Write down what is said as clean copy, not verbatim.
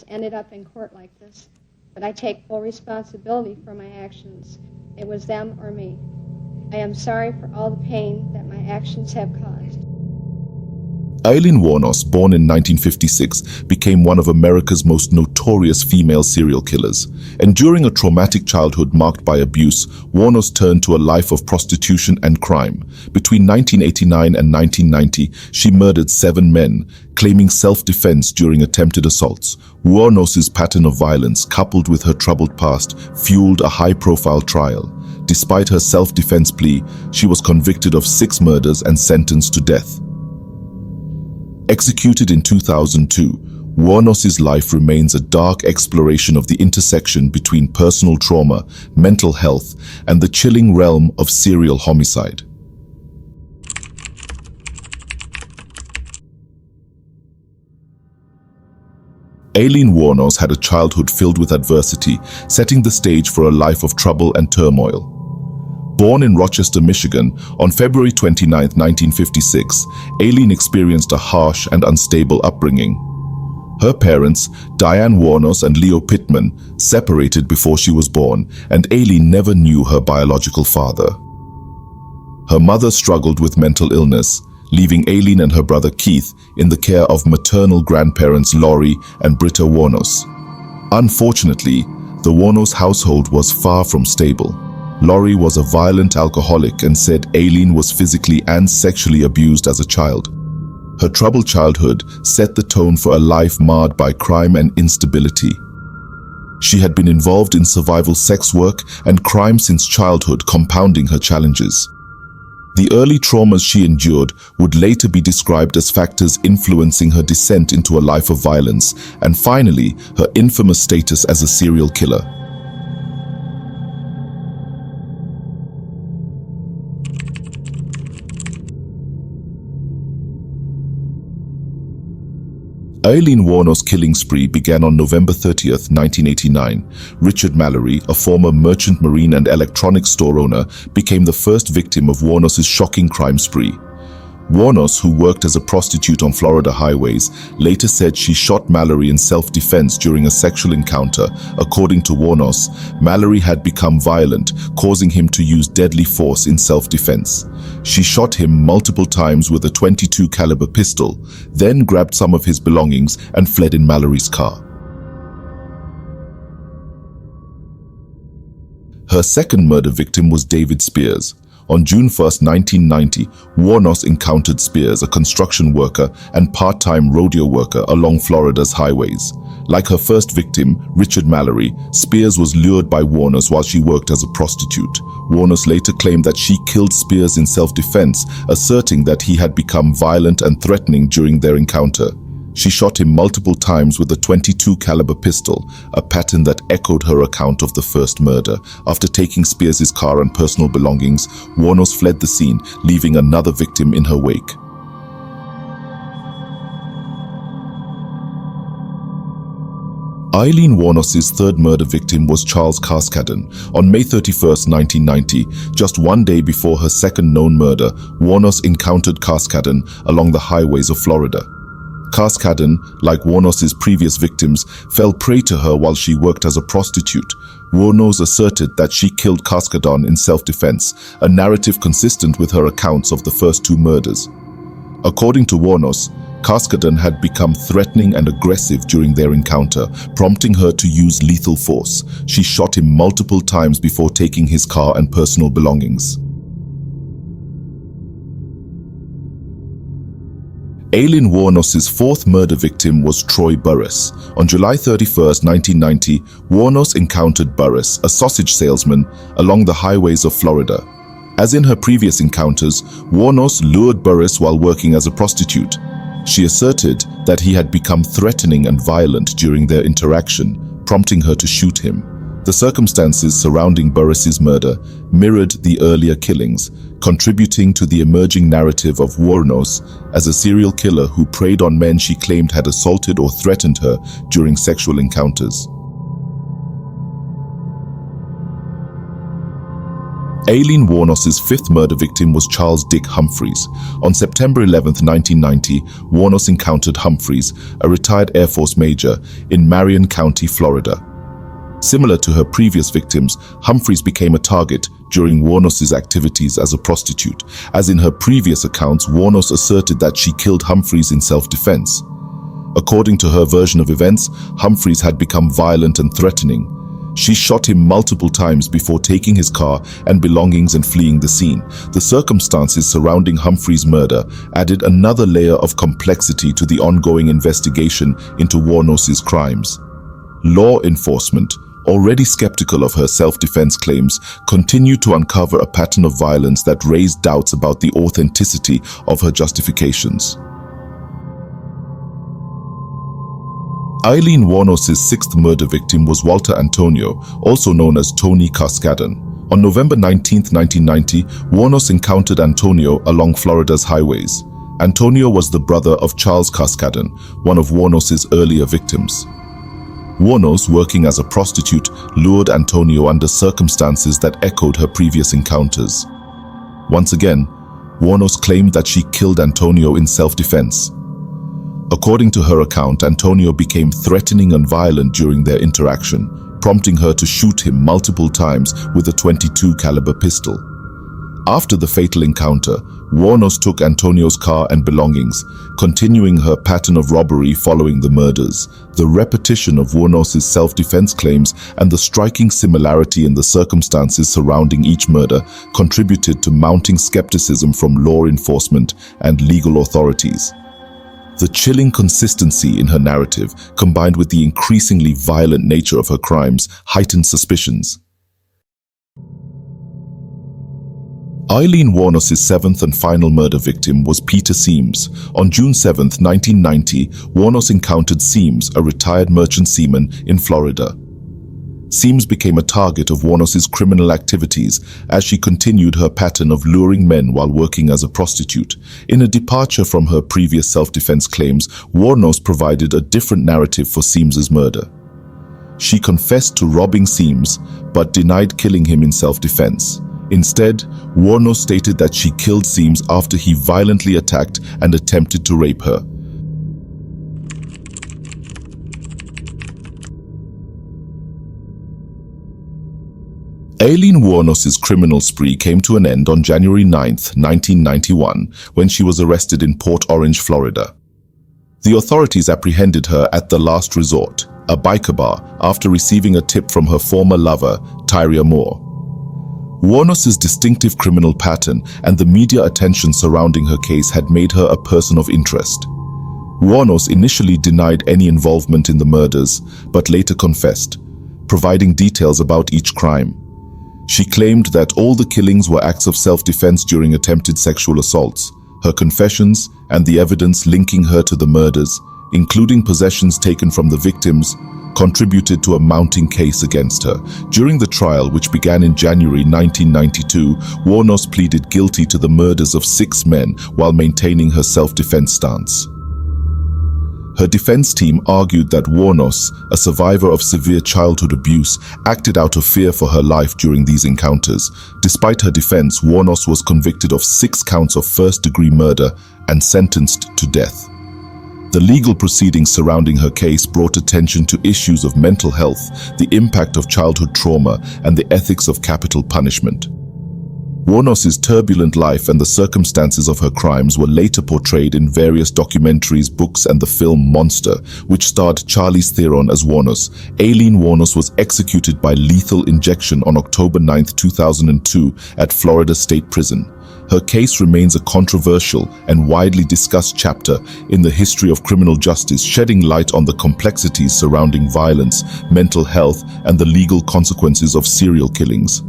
ended up in court like this, but I take full responsibility for my actions. It was them or me. I am sorry for all the pain that my actions have caused. Aileen Wuornos, born in 1956, became one of America's most notorious female serial killers. Enduring a traumatic childhood marked by abuse, Wuornos turned to a life of prostitution and crime. Between 1989 and 1990, she murdered 7 men, claiming self-defense during attempted assaults. Wuornos's pattern of violence, coupled with her troubled past, fueled a high-profile trial. Despite her self-defense plea, she was convicted of 6 murders and sentenced to death. Executed in 2002, Wuornos's life remains a dark exploration of the intersection between personal trauma, mental health, and the chilling realm of serial homicide. Aileen Wuornos had a childhood filled with adversity, setting the stage for a life of trouble and turmoil. Born in Rochester, Michigan, on February 29, 1956, Aileen experienced a harsh and unstable upbringing. Her parents, Diane Wuornos and Leo Pittman, separated before she was born, and Aileen never knew her biological father. Her mother struggled with mental illness, leaving Aileen and her brother Keith in the care of maternal grandparents Laurie and Britta Wuornos. Unfortunately, the Wuornos household was far from stable. Laurie was a violent alcoholic and said Aileen was physically and sexually abused as a child. Her troubled childhood set the tone for a life marred by crime and instability. She had been involved in survival sex work and crime since childhood, compounding her challenges. The early traumas she endured would later be described as factors influencing her descent into a life of violence, and finally, her infamous status as a serial killer. Aileen Wuornos' killing spree began on November 30, 1989. Richard Mallory, a former merchant marine and electronics store owner, became the first victim of Wuornos' shocking crime spree. Wuornos, who worked as a prostitute on Florida highways, later said she shot Mallory in self-defense during a sexual encounter. According to Wuornos, Mallory had become violent, causing him to use deadly force in self-defense. She shot him multiple times with a .22 caliber pistol, then grabbed some of his belongings and fled in Mallory's car. Her second murder victim was David Spears. On June 1, 1990, Wuornos encountered Spears, a construction worker and part-time rodeo worker along Florida's highways. Like her first victim, Richard Mallory, Spears was lured by Wuornos while she worked as a prostitute. Wuornos later claimed that she killed Spears in self-defense, asserting that he had become violent and threatening during their encounter. She shot him multiple times with a .22 caliber pistol, a pattern that echoed her account of the first murder. After taking Spears' car and personal belongings, Wuornos fled the scene, leaving another victim in her wake. Aileen Wuornos' third murder victim was Charles Cascadon. On May 31, 1990, just one day before her second known murder, Wuornos encountered Cascadon along the highways of Florida. Cascadon, like Wuornos' previous victims, fell prey to her while she worked as a prostitute. Wuornos asserted that she killed Cascadon in self-defense, a narrative consistent with her accounts of the first 2 murders. According to Wuornos, Cascadon had become threatening and aggressive during their encounter, prompting her to use lethal force. She shot him multiple times before taking his car and personal belongings. Aileen Wuornos' fourth murder victim was Troy Burress. On July 31, 1990, Wuornos encountered Burress, a sausage salesman, along the highways of Florida. As in her previous encounters, Wuornos lured Burress while working as a prostitute. She asserted that he had become threatening and violent during their interaction, prompting her to shoot him. The circumstances surrounding Burress's murder mirrored the earlier killings, contributing to the emerging narrative of Wuornos as a serial killer who preyed on men she claimed had assaulted or threatened her during sexual encounters. Aileen Wuornos' fifth murder victim was Charles Dick Humphreys. On September 11, 1990, Wuornos encountered Humphreys, a retired Air Force major, in Marion County, Florida. Similar to her previous victims, Humphreys became a target during Wuornos' activities as a prostitute. As in her previous accounts, Wuornos asserted that she killed Humphreys in self-defense. According to her version of events, Humphreys had become violent and threatening. She shot him multiple times before taking his car and belongings and fleeing the scene. The circumstances surrounding Humphreys' murder added another layer of complexity to the ongoing investigation into Wuornos' crimes. Law enforcement, already skeptical of her self-defense claims, continued to uncover a pattern of violence that raised doubts about the authenticity of her justifications. Aileen Wuornos' sixth murder victim was Walter Antonio, also known as Tony Cascadon. On November 19, 1990, Wuornos encountered Antonio along Florida's highways. Antonio was the brother of Charles Cascadon, one of Wuornos' earlier victims. Wuornos, working as a prostitute, lured Antonio under circumstances that echoed her previous encounters. Once again, Wuornos claimed that she killed Antonio in self-defense. According to her account, Antonio became threatening and violent during their interaction, prompting her to shoot him multiple times with a .22 caliber pistol. After the fatal encounter, Wuornos took Antonio's car and belongings, continuing her pattern of robbery following the murders. The repetition of Wuornos' self-defense claims and the striking similarity in the circumstances surrounding each murder contributed to mounting skepticism from law enforcement and legal authorities. The chilling consistency in her narrative, combined with the increasingly violent nature of her crimes, heightened suspicions. Aileen Wuornos' seventh and final murder victim was Peter Seams. On June 7, 1990, Wuornos encountered Seams, a retired merchant seaman in Florida. Seams became a target of Wuornos' criminal activities as she continued her pattern of luring men while working as a prostitute. In a departure from her previous self-defense claims, Wuornos provided a different narrative for Seams' murder. She confessed to robbing Seams, but denied killing him in self-defense. Instead, Wuornos stated that she killed Seams after he violently attacked and attempted to rape her. Aileen Wuornos' criminal spree came to an end on January 9, 1991, when she was arrested in Port Orange, Florida. The authorities apprehended her at the Last Resort, a biker bar, after receiving a tip from her former lover, Tyria Moore. Wuornos' distinctive criminal pattern and the media attention surrounding her case had made her a person of interest. Wuornos initially denied any involvement in the murders, but later confessed, providing details about each crime. She claimed that all the killings were acts of self-defense during attempted sexual assaults. Her confessions and the evidence linking her to the murders, including possessions taken from the victims, contributed to a mounting case against her. During the trial, which began in January 1992, Wuornos pleaded guilty to the murders of 6 men while maintaining her self-defense stance. Her defense team argued that Wuornos, a survivor of severe childhood abuse, acted out of fear for her life during these encounters. Despite her defense, Wuornos was convicted of 6 counts of first-degree murder and sentenced to death. The legal proceedings surrounding her case brought attention to issues of mental health, the impact of childhood trauma, and the ethics of capital punishment. Wuornos' turbulent life and the circumstances of her crimes were later portrayed in various documentaries, books, and the film Monster, which starred Charlize Theron as Wuornos. Aileen Wuornos was executed by lethal injection on October 9, 2002 at Florida State Prison. Her case remains a controversial and widely discussed chapter in the history of criminal justice, shedding light on the complexities surrounding violence, mental health, and the legal consequences of serial killings.